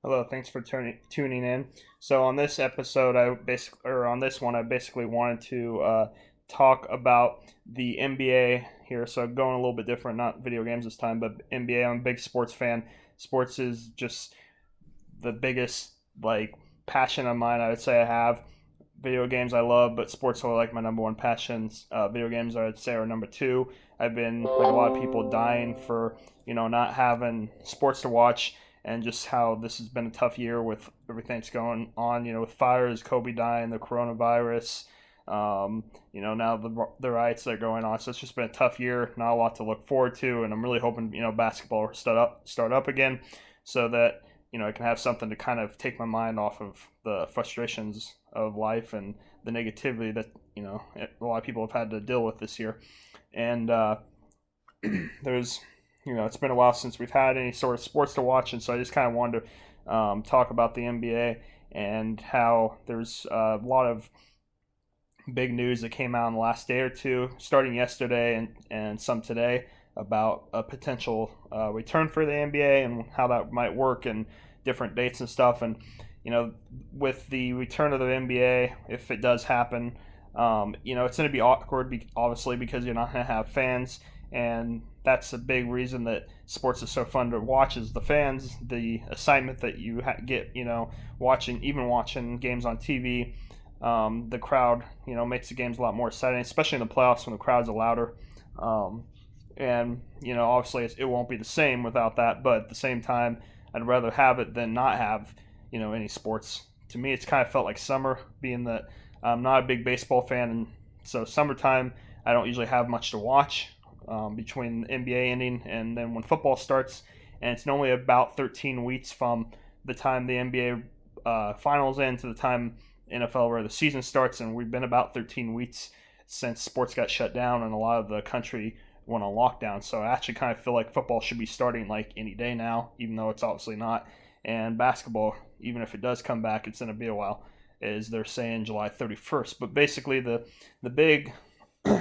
Hello, thanks for tuning in. So on this episode, I basically wanted to talk about the NBA here. So going a little bit different, not video games this time, but NBA. I'm a big sports fan. Sports is just the biggest like passion of mine. I would say I have. Video games I love, but sports are like my number one passions. Video games I would say are number two. I've been like a lot of people dying for not having sports to watch, and just how this has been a tough year with everything that's going on. With fires, Kobe dying, the coronavirus. Now the riots that are going on. So it's just been a tough year. Not a lot to look forward to, and I'm really hoping basketball will start up again, so that I can have something to kind of take my mind off of the frustrations of life and the negativity that a lot of people have had to deal with this year. And there's it's been a while since we've had any sort of sports to watch, and so I just kind of wanted to talk about the NBA and how there's a lot of big news that came out in the last day or two, starting yesterday and some today, about a potential return for the NBA and how that might work and different dates and stuff. And with the return of the NBA, if it does happen, it's going to be awkward, obviously, because you're not going to have fans, and that's a big reason that sports is so fun to watch is the fans, the excitement that you get, watching games on TV. The crowd, makes the games a lot more exciting, especially in the playoffs when the crowds are louder. Um, and obviously it won't be the same without that, but at the same time, I'd rather have it than not have any sports. To me, it's kind of felt like summer, being that I'm not a big baseball fan, and so summertime I don't usually have much to watch between the NBA ending and then when football starts, and it's normally about 13 weeks from the time the NBA finals end to the time NFL where the season starts, and we've been about 13 weeks since sports got shut down and a lot of the country went on lockdown. So I actually kind of feel like football should be starting like any day now, even though it's obviously not. And basketball, even if it does come back, it's going to be a while, is they're saying July 31st. But basically, the big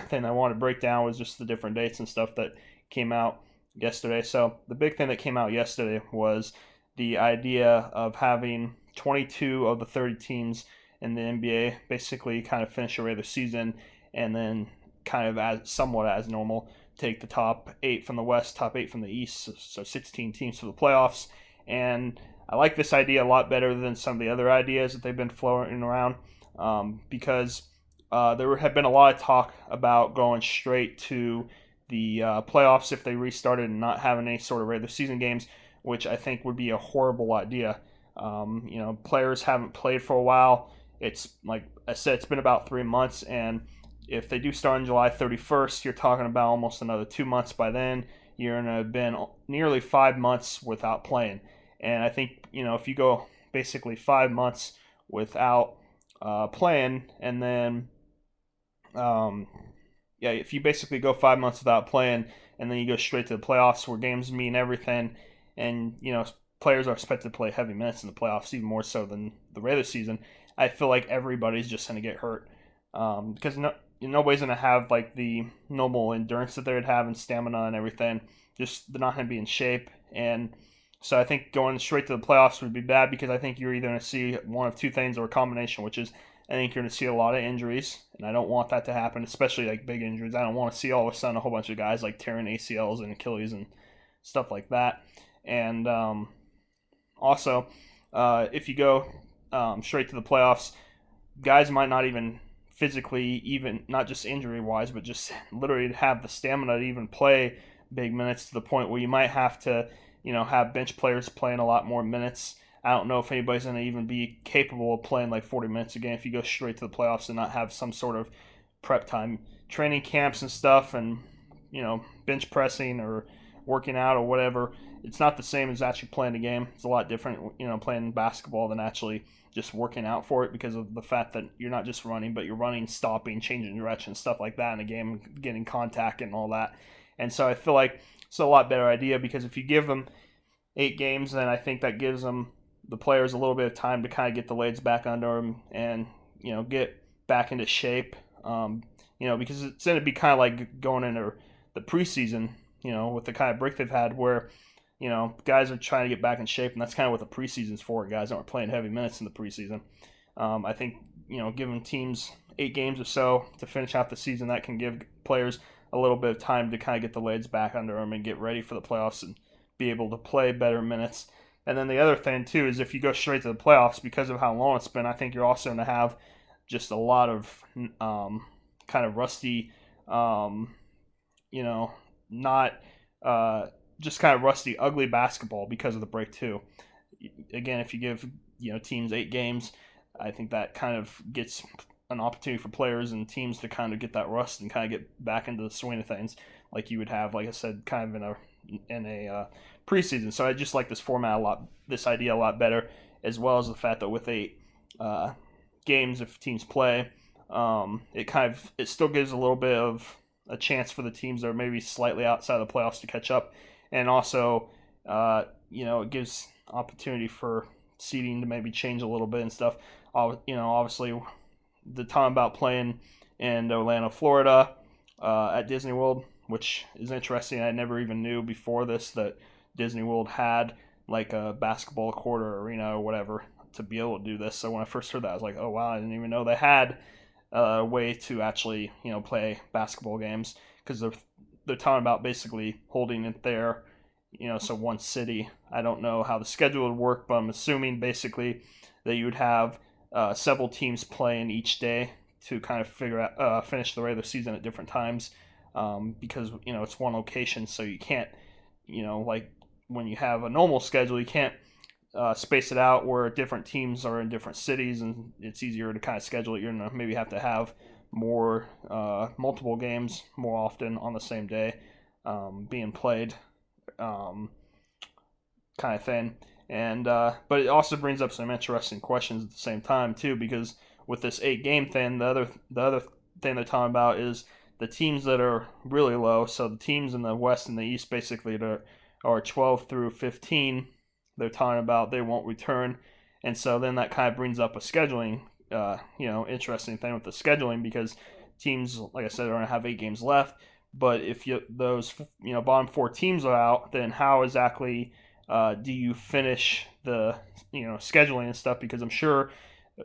thing I wanted to break down was just the different dates and stuff that came out yesterday. So the big thing that came out yesterday was the idea of having 22 of the 30 teams in the NBA basically kind of finish a regular season, and then kind of as somewhat as normal take the top 8 from the West, top 8 from the East, so 16 teams for the playoffs. And I like this idea a lot better than some of the other ideas that they've been floating around, because there had been a lot of talk about going straight to the playoffs if they restarted and not having any sort of regular season games, which I think would be a horrible idea. Players haven't played for a while. It's like I said, it's been about 3 months, and if they do start on July 31st, you're talking about almost another 2 months by then. You're going to have been nearly 5 months without playing. And I think, if you go basically 5 months without playing, and then, if you basically go 5 months without playing, and then you go straight to the playoffs where games mean everything, and, players are expected to play heavy minutes in the playoffs, even more so than the regular season. I feel like everybody's just going to get hurt, because nobody's going to have like the normal endurance that they would have and stamina and everything. Just they're not going to be in shape, and so I think going straight to the playoffs would be bad, because I think you're either going to see one of two things or a combination, which is I think you're going to see a lot of injuries, and I don't want that to happen, especially like big injuries. I don't want to see all of a sudden a whole bunch of guys like tearing ACLs and Achilles and stuff like that. And also, if you go straight to the playoffs, guys might not even physically, even not just injury wise, but just literally have the stamina to even play big minutes, to the point where you might have to, have bench players playing a lot more minutes. I don't know if anybody's going to even be capable of playing like 40 minutes a game if you go straight to the playoffs and not have some sort of prep time, training camps and stuff, and bench pressing or working out or whatever. It's not the same as actually playing the game. It's a lot different, playing basketball than actually just working out for it, because of the fact that you're not just running, but you're running, stopping, changing direction, stuff like that in a game, getting contact and all that. And so I feel like it's a lot better idea, because if you give them 8 games, then I think that gives them, the players, a little bit of time to kind of get the legs back under them and get back into shape. Because it's going to be kind of like going into the preseason, with the kind of break they've had, where guys are trying to get back in shape, and that's kind of what the preseason's for. Guys aren't playing heavy minutes in the preseason. I think, giving teams 8 games or so to finish out the season, that can give players a little bit of time to kind of get the legs back under them and get ready for the playoffs and be able to play better minutes. And then the other thing, too, is if you go straight to the playoffs, because of how long it's been, I think you're also going to have just a lot of kind of rusty, not just kind of rusty, ugly basketball because of the break, too. Again, if you give teams 8 games, I think that kind of gets an opportunity for players and teams to kind of get that rust and kind of get back into the swing of things, like you would have, like I said, kind of in a preseason. So I just like this format this idea a lot better, as well as the fact that with 8 games, if teams play, it still gives a little bit of a chance for the teams that are maybe slightly outside of the playoffs to catch up, and also it gives opportunity for seeding to maybe change a little bit and stuff. Obviously, the time about playing in Orlando, Florida, at Disney World, which is interesting. I never even knew before this that Disney World had like a basketball court or arena or whatever to be able to do this. So when I first heard that, I was like, oh wow, I didn't even know they had a way to actually play basketball games, because they're talking about basically holding it there, so one city. I don't know how the schedule would work, but I'm assuming basically that you would have several teams playing each day to kind of finish the regular season at different times, because it's one location, so you can't like when you have a normal schedule, you can't space it out where different teams are in different cities, and it's easier to kind of schedule it. You're gonna maybe have to have more multiple games more often on the same day being played, kind of thing. And but it also brings up some interesting questions at the same time too, because with this 8-game thing, the other thing they're talking about is the teams that are really low. So the teams in the West and the East, basically, that are 12 through 15, they're talking about they won't return. And so then that kind of brings up a scheduling, interesting thing with the scheduling, because teams, like I said, are going to have 8 games left. But if those bottom 4 teams are out, then how exactly do you finish the scheduling and stuff? Because I'm sure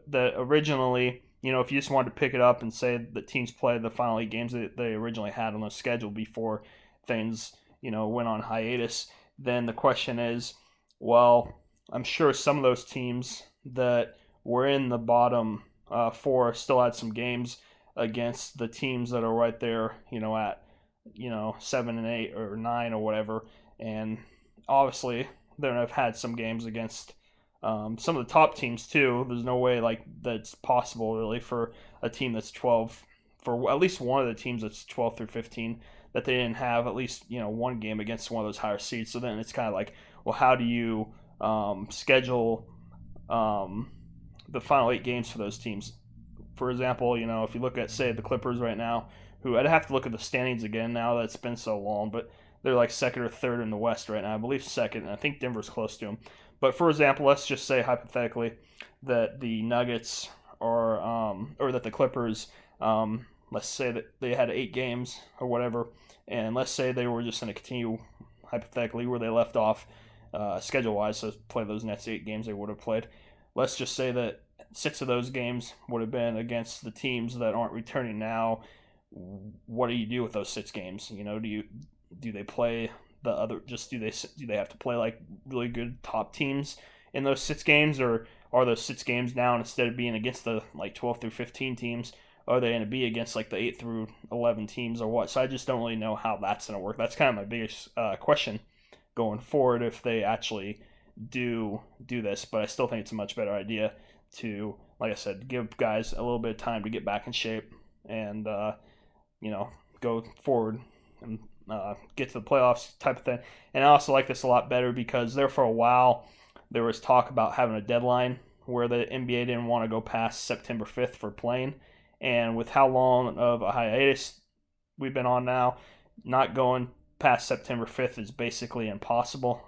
that originally, if you just wanted to pick it up and say that teams play the final 8 games that they originally had on the schedule before things went on hiatus, then the question is, well, I'm sure some of those teams that were in the bottom 4 still had some games against the teams that are right there, at 7 and 8 or 9 or whatever, and obviously they're gonna have had some games against some of the top teams too. There's no way like that's possible really for a team that's 12, for at least one of the teams that's 12 through 15, that they didn't have at least one game against one of those higher seeds. So then it's kind of like, well, how do you schedule the final 8 games for those teams? For example, if you look at, say, the Clippers right now, who I'd have to look at the standings again now that it's been so long, but they're like 2nd or 3rd in the West right now. I believe 2nd, and I think Denver's close to them. But for example, let's just say hypothetically that the Nuggets or that the Clippers, let's say that they had 8 games or whatever, and let's say they were just going to continue hypothetically where they left off schedule-wise, so play those next 8 games they would have played. Let's just say that 6 of those games would have been against the teams that aren't returning now. What do you do with those 6 games? Do they play the other? Just do they have to play like really good top teams in those 6 games, or are those 6 games now, instead of being against the like 12 through 15 teams, are they going to be against like the 8 through 11 teams or what? So I just don't really know how that's going to work. That's kind of my biggest question going forward if they actually do this. But I still think it's a much better idea to, like I said, give guys a little bit of time to get back in shape and go forward and get to the playoffs type of thing. And I also like this a lot better because there for a while there was talk about having a deadline where the NBA didn't want to go past September 5th for playing. And with how long of a hiatus we've been on now, not going past September 5th is basically impossible,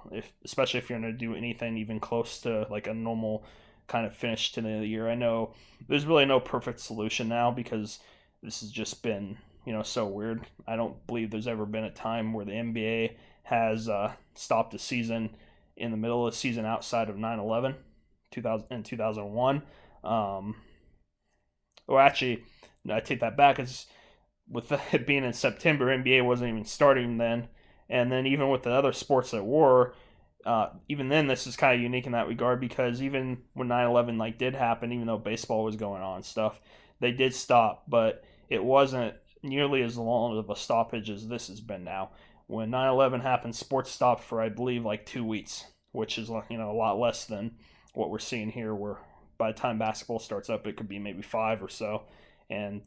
especially if you're going to do anything even close to like a normal kind of finish to the end of the year. I know there's really no perfect solution now because this has just been, so weird. I don't believe there's ever been a time where the NBA has stopped the season in the middle of the season outside of 9/11, 2000 and 2001. Or actually, no, I take that back. It's with it being in September, NBA wasn't even starting then, and then even with the other sports that were, even then, this is kind of unique in that regard because even when 9/11 like did happen, even though baseball was going on and stuff, they did stop, but it wasn't nearly as long of a stoppage as this has been now. When 9/11 happened, sports stopped for I believe like 2 weeks, which is a lot less than what we're seeing here, where by the time basketball starts up, it could be maybe 5 or so, and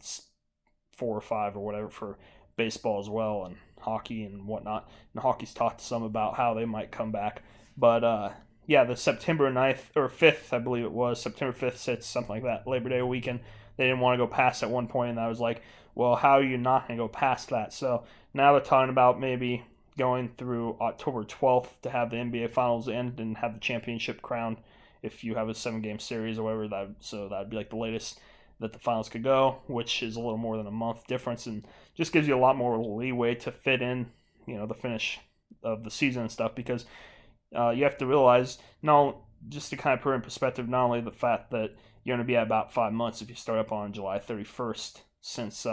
4 or 5 or whatever for baseball as well, and hockey and whatnot. And hockey's talked to some about how they might come back. But yeah, the September 9th or 5th, I believe it was, September 5th, sits something like that, Labor Day weekend. They didn't want to go past at one point, and I was like, well, how are you not going to go past that? So now they're talking about maybe going through October 12th to have the NBA Finals end and have the championship crowned if you have a 7-game series or whatever. So that'd be like the latest that the finals could go, which is a little more than a month difference, and just gives you a lot more leeway to fit in, the finish of the season and stuff, because you have to realize, just to kind of put in perspective, not only the fact that you're going to be at about 5 months if you start up on July 31st, since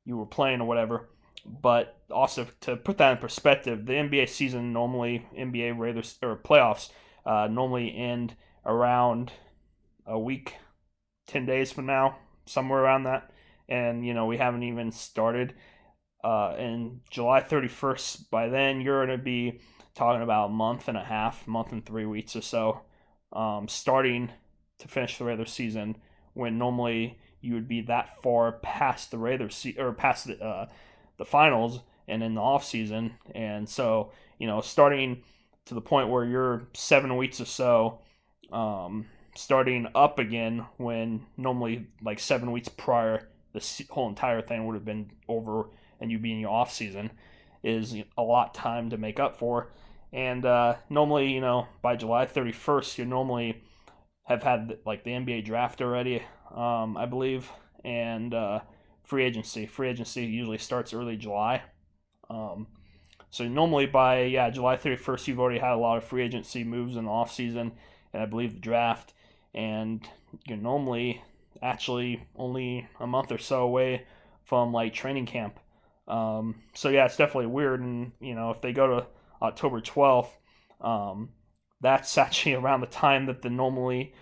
you were playing or whatever, but also to put that in perspective, the NBA season normally, NBA regular or playoffs normally end around a week, 10 days from now, somewhere around that. And, we haven't even started. And July 31st, by then, you're going to be talking about a month and a half, month and 3 weeks or so, starting to finish the regular season, when normally you would be that far past the regular season, or past the finals and in the off season. And so, starting to the point where you're 7 weeks or so, starting up again, when normally like 7 weeks prior the whole entire thing would have been over and you be in your off season, is a lot time to make up for. And normally, by July 31st, you normally have had like the NBA draft already, I believe, and free agency. Free agency usually starts early July. So normally by July 31st, you've already had a lot of free agency moves in the off season, and I believe the draft, and you're normally actually only a month or so away from like training camp. So yeah, it's definitely weird. And if they go to October 12th, that's actually around the time that normally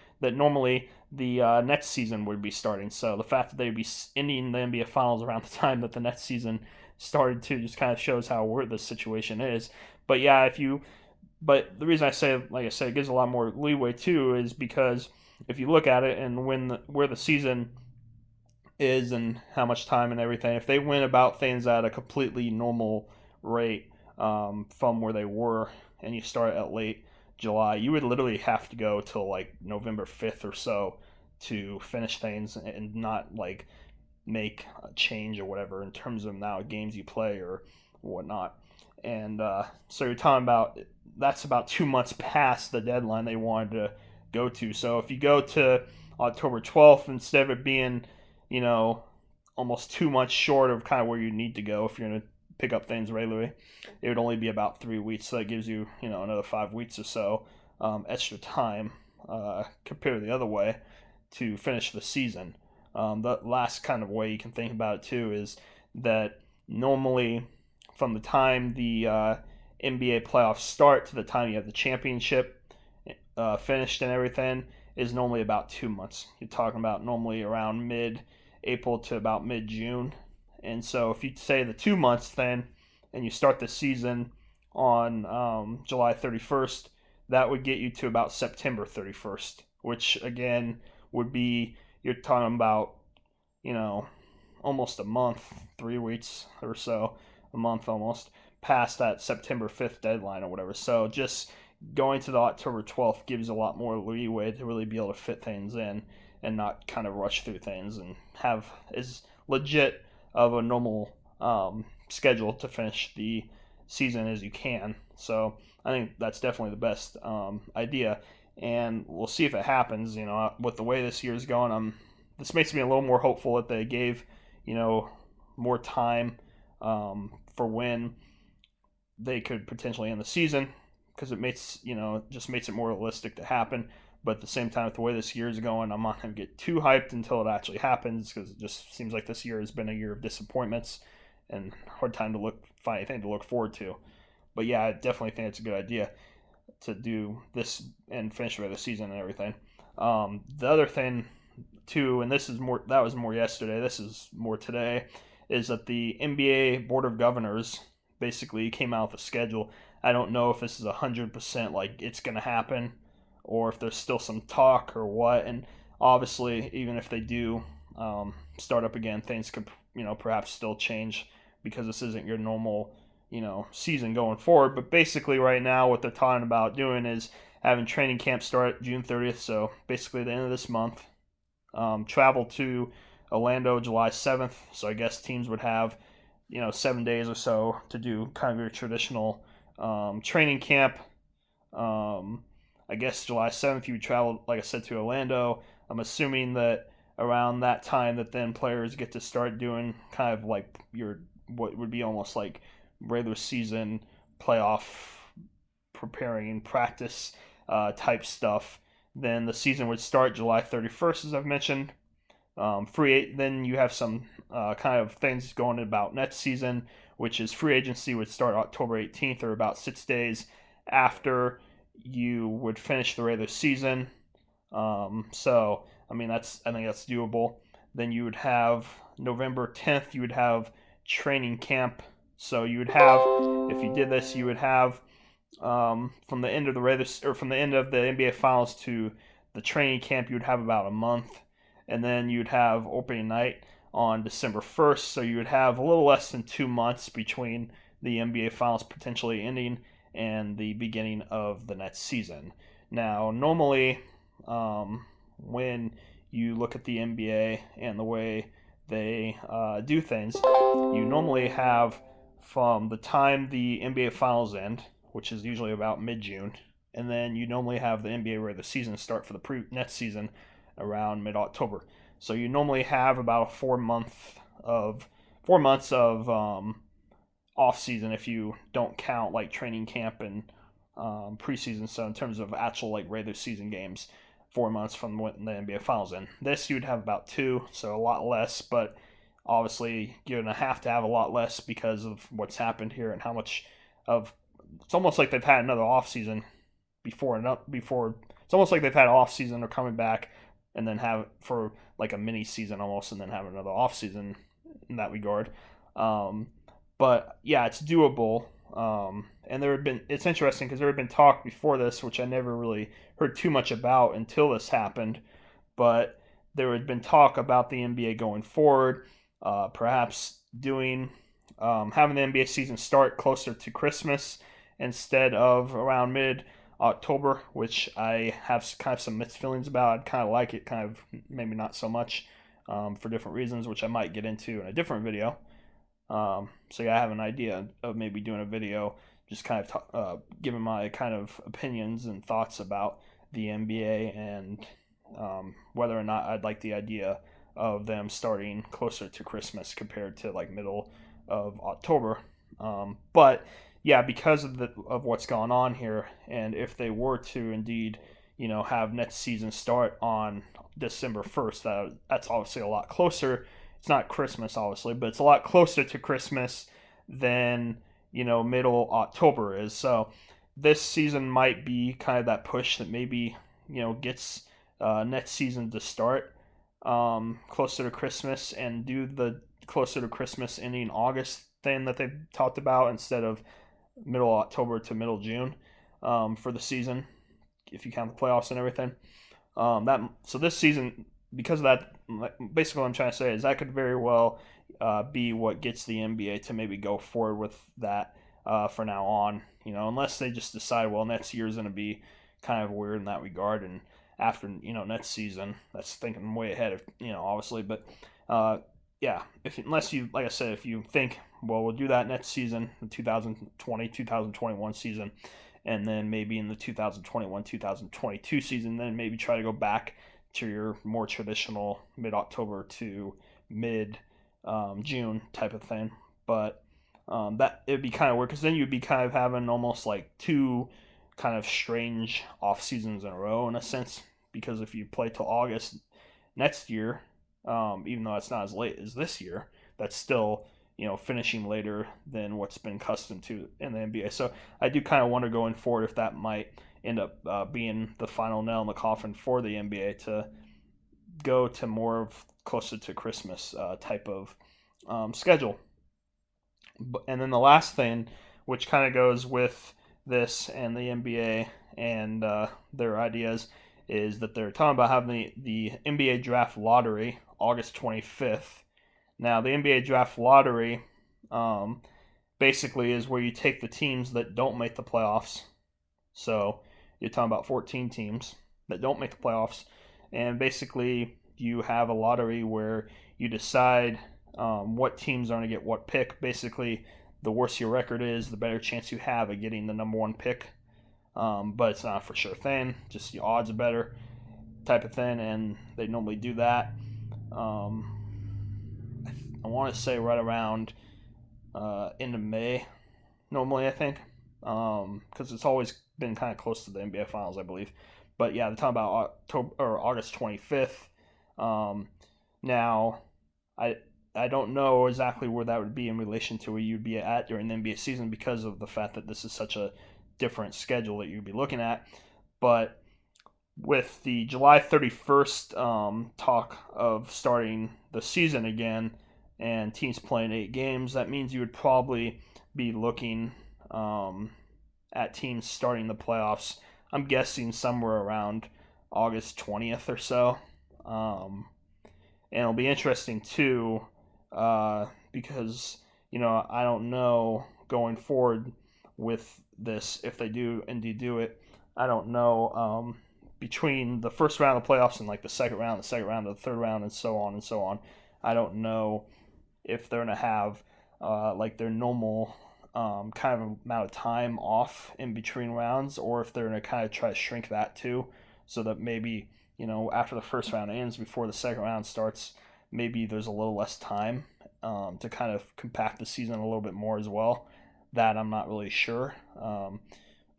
the next season would be starting. So the fact that they'd be ending the NBA Finals around the time that the next season started too just kind of shows how weird this situation is. But yeah, but the reason I say, like I said, it gives a lot more leeway too, is because if you look at it and where the season is and how much time and everything, if they went about things at a completely normal rate, from where they were, and you start at late July, you would literally have to go till like November 5th or so to finish things and not like make a change or whatever in terms of now games you play or whatnot. And so you're talking about, that's about 2 months past the deadline they wanted to go to. So if you go to October 12th, instead of it being, almost 2 months short of kind of where you need to go if you're going to pick up things regularly, it would only be about 3 weeks. So that gives you, another 5 weeks or so extra time compared to the other way to finish the season. The last kind of way you can think about it too is that normally from the time the NBA playoffs start to the time you have the championship finished and everything is normally about 2 months. You're talking about normally around mid-April to about mid-June. And so if you say the 2 months then, and you start the season on July 31st, that would get you to about September 31st, which again would be, you're talking about, almost a month, 3 weeks or so, a month almost, past that September 5th deadline or whatever. So just going to the October 12th gives a lot more leeway to really be able to fit things in and not kind of rush through things and have as legit of a normal schedule to finish the season as you can. So I think that's definitely the best idea, and we'll see if it happens. With the way this year's going, this makes me a little more hopeful that they gave more time for when they could potentially end the season because it makes just makes it more realistic to happen. But at the same time, with the way this year is going, I'm not going to get too hyped until it actually happens because it just seems like this year has been a year of disappointments and hard time to find anything to look forward to. But yeah, I definitely think it's a good idea to do this and finish the season and everything. The other thing too, and that was more yesterday. This is more today. Is that the NBA Board of Governors basically came out with a schedule. I don't know if this is 100% like it's going to happen or if there's still some talk or what. And obviously, even if they do start up again, things could perhaps still change because this isn't your normal season going forward. But basically, right now, what they're talking about doing is having training camp start June 30th. So basically, the end of this month. Travel to Orlando July 7th. So I guess teams would have 7 days or so to do kind of your traditional training camp. I guess July 7th you would travel, like I said, to Orlando. I'm assuming that around that time that then players get to start doing kind of like your what would be almost like regular season playoff preparing practice type stuff. Then the season would start July 31st, as I've mentioned. Then you have some kind of things going about next season, which is free agency would start October 18th, or about 6 days after you would finish the regular season. So I think that's doable. Then you would have November 10th. You would have training camp. So you would have, if you did this, you would have from the end of from the end of the NBA Finals to the training camp, you would have about a month, and then you'd have opening night on December 1st. So you would have a little less than 2 months between the NBA Finals potentially ending and the beginning of the next season. Now, normally, when you look at the NBA and the way they do things, you normally have from the time the NBA Finals end, which is usually about mid-June, and then you normally have the NBA regular season start for the next season around mid-October. So you normally have about 4 months of off season if you don't count like training camp and preseason. So in terms of actual like regular season games, 4 months from when the NBA Finals end. This you'd have about 2, so a lot less, but obviously you're gonna have to have a lot less because of what's happened here and how much of it's almost like they've had another off season before. It's almost like they've had off season. They're coming back and then have for like a mini season almost, and then have another off season in that regard. But yeah, it's doable. And it's interesting because there had been talk before this, which I never really heard too much about until this happened. But there had been talk about the NBA going forward, perhaps having the NBA season start closer to Christmas instead of around mid-October, which I have kind of some mixed feelings about. I'd kind of like it, kind of maybe not so much for different reasons, which I might get into in a different video. So yeah, I have an idea of maybe doing a video just kind of giving my kind of opinions and thoughts about the NBA and whether or not I'd like the idea of them starting closer to Christmas compared to like middle of October. But yeah, because of what's gone on here, and if they were to indeed, have next season start on December 1st, that's obviously a lot closer. It's not Christmas, obviously, but it's a lot closer to Christmas than middle October is. So this season might be kind of that push that maybe gets next season to start closer to Christmas and do the closer to Christmas ending August thing that they've talked about instead of middle October to middle June for the season, if you count the playoffs and everything. So this season, because of that, basically what I'm trying to say is that could very well be what gets the NBA to maybe go forward with that for now on. Unless they just decide, well, next year's going to be kind of weird in that regard, and after next season, that's thinking way ahead of obviously, but yeah, unless you, like I said, if you think, well, we'll do that next season, the 2020-2021 season, and then maybe in the 2021-2022 season, then maybe try to go back to your more traditional mid-October to mid-June type of thing. But That it'd be kind of weird because then you'd be kind of having almost like two kind of strange off seasons in a row in a sense. Because if you play till August next year, even though it's not as late as this year, that's still finishing later than what's been accustomed to in the NBA. So I do kind of wonder going forward if that might end up being the final nail in the coffin for the NBA to go to more of closer to Christmas type of schedule. And then the last thing, which kind of goes with this and the NBA and their ideas, is that they're talking about having the NBA draft lottery August 25th. Now, the NBA draft lottery um, basically is where you take the teams that don't make the playoffs. So you're talking about 14 teams that don't make the playoffs. And basically, you have a lottery where you decide what teams are going to get what pick. Basically, the worse your record is, the better chance you have of getting the number one pick. But it's not for sure thing. Just the odds are better type of thing, and they normally do that. I want to say right around end of May, normally I think, because it's always been kind of close to the NBA Finals, I believe. But yeah, they're talking about October or August 25th. Now, I don't know exactly where that would be in relation to where you'd be at during the NBA season because of the fact that this is such a different schedule that you'd be looking at. But with the July 31st talk of starting the season again and teams playing 8 games, that means you would probably be looking at teams starting the playoffs. I'm guessing somewhere around August 20th or so. And it'll be interesting too because, I don't know going forward with this, if they do indeed do it, I don't know between the first round of the playoffs and like the second round, the third round, and so on and so on. I don't know if they're going to have like their normal kind of amount of time off in between rounds, or if they're going to kind of try to shrink that too, so that maybe after the first round ends, before the second round starts, maybe there's a little less time to kind of compact the season a little bit more as well. That I'm not really sure.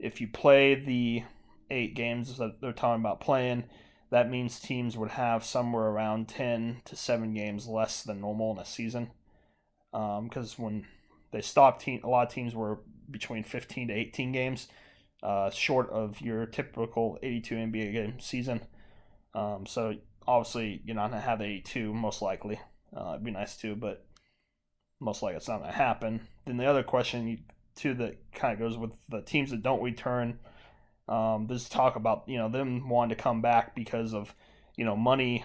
If you play the 8 games that they're talking about playing, that means teams would have somewhere around 10 to 7 games less than normal in a season. Because when they stopped, a lot of teams were between 15 to 18 games, short of your typical 82 NBA game season. So obviously you're not going to have 82 most likely. It'd be nice too, but most likely it's not going to happen. Then the other question too that kind of goes with the teams that don't return. There's talk about them wanting to come back because of money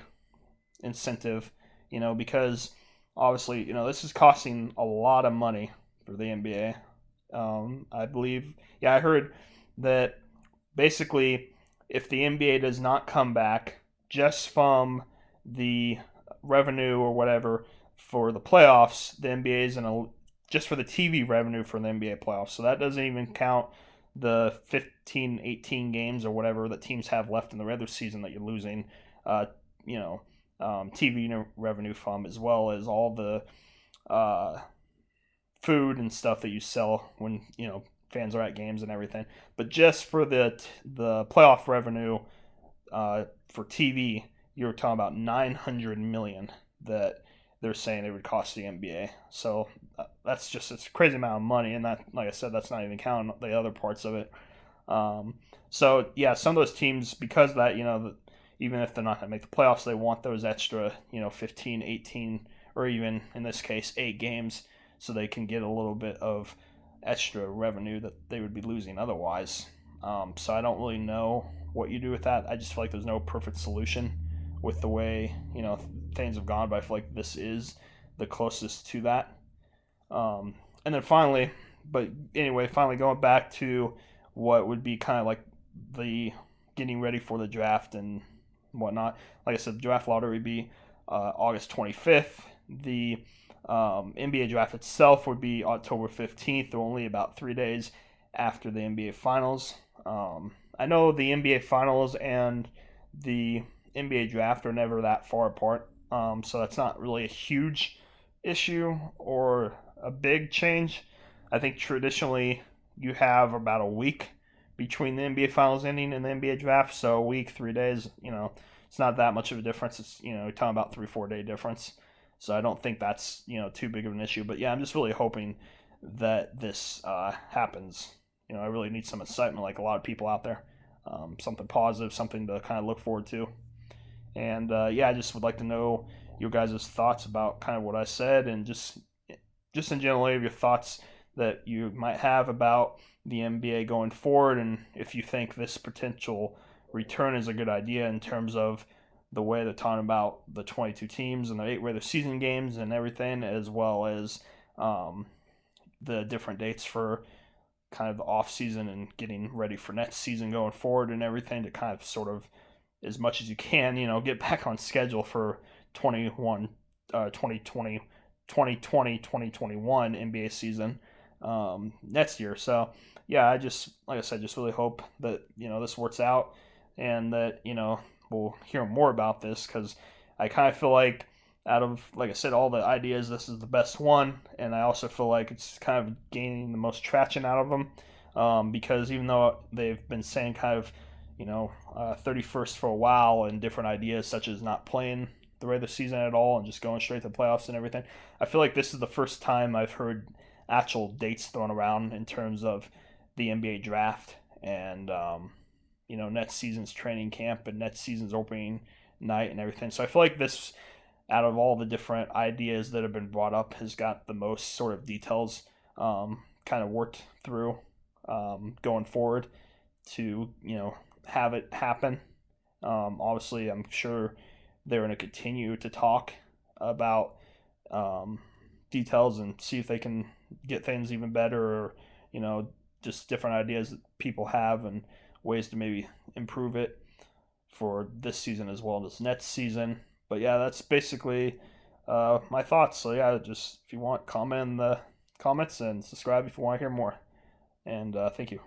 incentive. Because obviously this is costing a lot of money for the NBA. I believe, yeah, I heard that basically if the NBA does not come back just from the revenue or whatever for the playoffs, the NBA is just for the TV revenue for the NBA playoffs. So that doesn't even count the 15, 18 games or whatever that teams have left in the regular season that you're losing, TV revenue from, as well as all the food and stuff that you sell when fans are at games and everything. But just for the playoff revenue for TV, you're talking about $900 million that they're saying it would cost the NBA. So that's just it's a crazy amount of money, and that, like I said, that's not even counting the other parts of it. So yeah, some of those teams, because of that, even if they're not going to make the playoffs, they want those extra 15, 18, or even in this case 8 games, so they can get a little bit of extra revenue that they would be losing otherwise. So I don't really know what you do with that. I just feel like there's no perfect solution with the way things have gone, but I feel like this is the closest to that. And then finally going back to what would be kind of like the getting ready for the draft and whatnot. Like I said, the draft lottery would be August 25th. The NBA draft itself would be October 15th, only about 3 days after the NBA Finals. I know the NBA Finals and the NBA draft are never that far apart, so that's not really a huge issue or a big change. I think traditionally you have about a week between the NBA Finals ending and the NBA draft, so a week, 3 days, it's not that much of a difference. It's you're talking about 3 4 day difference. So I don't think that's too big of an issue. But yeah, I'm just really hoping that this happens. I really need some excitement, like a lot of people out there. Something positive, something to kind of look forward to. And yeah, I just would like to know your guys' thoughts about kind of what I said, and just in general your thoughts that you might have about the NBA going forward, and if you think this potential return is a good idea in terms of the way they're talking about the 22 teams and the 8 regular season games and everything, as well as um, the different dates for kind of the off season and getting ready for next season going forward and everything, to kind of sort of as much as you can, get back on schedule for 21 2020 2021 NBA season next year. So yeah, I just, like I said, just really hope that this works out, and that we'll hear more about this, because I kind of feel like, out of, like I said, all the ideas, this is the best one, and I also feel like it's kind of gaining the most traction out of them, because even though they've been saying kind of 31st for a while, and different ideas such as not playing the regular season at all and just going straight to the playoffs and everything, I feel like this is the first time I've heard actual dates thrown around in terms of the NBA draft, and next season's training camp and next season's opening night and everything. So I feel like this, out of all the different ideas that have been brought up, has got the most sort of details kind of worked through going forward to have it happen. Obviously, I'm sure they're going to continue to talk about details and see if they can get things even better, or just different ideas that people have and ways to maybe improve it for this season as well as next season. But yeah, that's basically my thoughts. So yeah, just if you want, comment in the comments and subscribe if you want to hear more. And thank you.